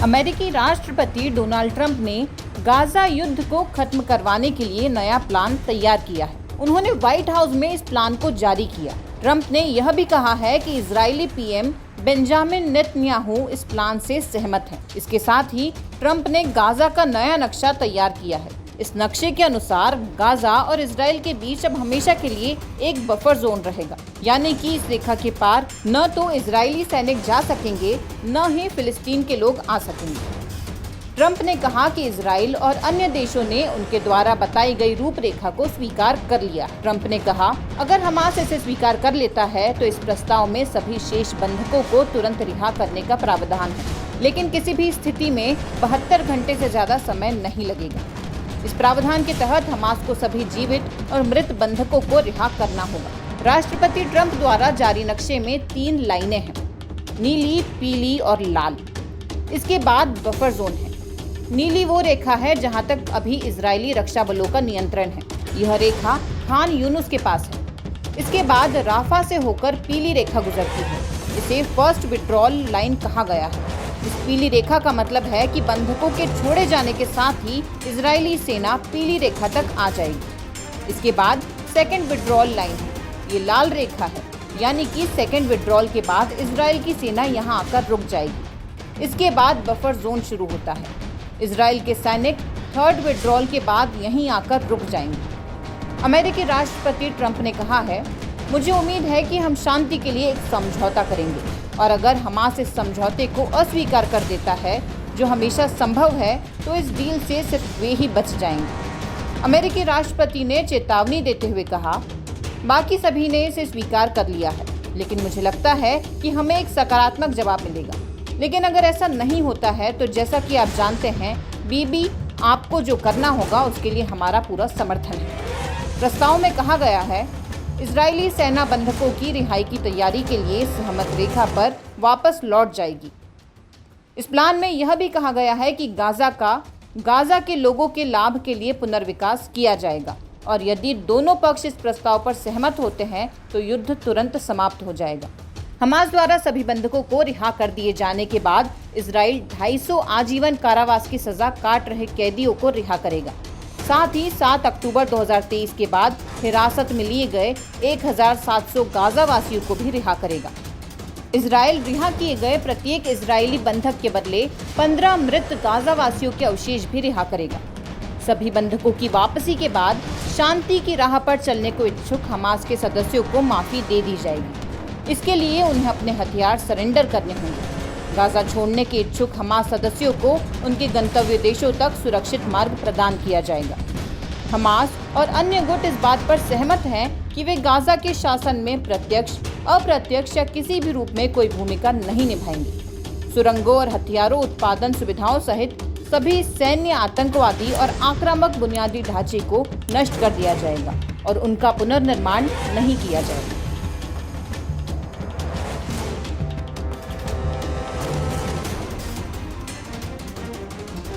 अमेरिकी राष्ट्रपति Donald Trump ने गाजा युद्ध को खत्म करवाने के लिए नया प्लान तैयार किया है। उन्होंने व्हाइट हाउस में इस प्लान को जारी किया। ट्रंप ने यह भी कहा है कि इजरायली पीएम बेंजामिन नेतन्याहू इस प्लान से सहमत हैं। इसके साथ ही ट्रंप ने गाजा का नया नक्शा तैयार किया है। इस नक्शे के अनुसार गाजा और इजराइल के बीच अब हमेशा के लिए एक बफर जोन रहेगा, यानी कि इस रेखा के पार न तो इजरायली सैनिक जा सकेंगे, न ही फिलिस्तीन के लोग आ सकेंगे। ट्रंप ने कहा कि इजराइल और अन्य देशों ने उनके द्वारा बताई गई रूपरेखा को स्वीकार कर लिया। ट्रंप ने कहा, अगर हमास इसे स्वीकार कर लेता है तो इस प्रस्ताव में सभी शेष बंधकों को तुरंत रिहा करने का प्रावधान है, लेकिन किसी भी स्थिति में 72 घंटे से ज्यादा समय नहीं लगेगा। इस प्रावधान के तहत हमास को सभी जीवित और मृत बंधकों को रिहा करना होगा। राष्ट्रपति ट्रंप द्वारा जारी नक्शे में 3 लाइनें हैं, नीली, पीली और लाल। इसके बाद बफर जोन है। नीली वो रेखा है जहां तक अभी इजरायली रक्षा बलों का नियंत्रण है। यह रेखा खान यूनुस के पास है। इसके बाद राफा से होकर पीली रेखा गुजरती है। इसे फर्स्ट विड्रॉल लाइन कहा गया है। इस पीली रेखा का मतलब है कि बंधकों के छोड़े जाने के साथ ही इजरायली सेना पीली रेखा तक आ जाएगी। इसके बाद सेकंड विड्रॉल लाइन है। ये लाल रेखा है, यानी कि सेकंड विड्रॉल के बाद इजराइल की सेना यहाँ आकर रुक जाएगी। इसके बाद बफर जोन शुरू होता है। इजराइल के सैनिक थर्ड विड्रॉल के बाद यहीं आकर रुक जाएंगे। अमेरिकी राष्ट्रपति ट्रंप ने कहा है, मुझे उम्मीद है कि हम शांति के लिए एक समझौता करेंगे, और अगर हमास इस समझौते को अस्वीकार कर देता है, जो हमेशा संभव है, तो इस डील से सिर्फ वे ही बच जाएंगे। अमेरिकी राष्ट्रपति ने चेतावनी देते हुए कहा, बाकी सभी ने इसे स्वीकार कर लिया है, लेकिन मुझे लगता है कि हमें एक सकारात्मक जवाब मिलेगा। लेकिन अगर ऐसा नहीं होता है तो जैसा कि आप जानते हैं, बीबी, आपको जो करना होगा उसके लिए हमारा पूरा समर्थन है। प्रस्ताव में कहा गया है, इजरायली सेना बंधकों की रिहाई की तैयारी के लिए सहमत रेखा पर वापस लौट जाएगी। इस प्लान में यह भी कहा गया है कि गाजा के लोगों के लाभ के लिए पुनर्विकास किया जाएगा, और यदि दोनों पक्ष इस प्रस्ताव पर सहमत होते हैं तो युद्ध तुरंत समाप्त हो जाएगा। हमास द्वारा सभी बंधकों को रिहा कर दिए जाने के बाद इजराइल 250 आजीवन कारावास की सजा काट रहे कैदियों को रिहा करेगा। साथ ही 7 अक्टूबर 2023 के बाद हिरासत में लिए गए 1700 गाजा वासियों को भी रिहा करेगा। इजराइल रिहा किए गए प्रत्येक इजरायली बंधक के बदले 15 मृत गाजा वासियों के अवशेष भी रिहा करेगा। सभी बंधकों की वापसी के बाद शांति की राह पर चलने को इच्छुक हमास के सदस्यों को माफी दे दी जाएगी। इसके लिए उन्हें अपने हथियार सरेंडर करने होंगे। गाजा छोड़ने के इच्छुक हमास सदस्यों को उनके गंतव्य देशों तक सुरक्षित मार्ग प्रदान किया जाएगा। हमास और अन्य गुट इस बात पर सहमत हैं कि वे गाजा के शासन में प्रत्यक्ष, अप्रत्यक्ष या किसी भी रूप में कोई भूमिका नहीं निभाएंगे। सुरंगों और हथियारों उत्पादन सुविधाओं सहित सभी सैन्य, आतंकवादी और आक्रामक बुनियादी ढांचे को नष्ट कर दिया जाएगा और उनका पुनर्निर्माण नहीं किया जाएगा।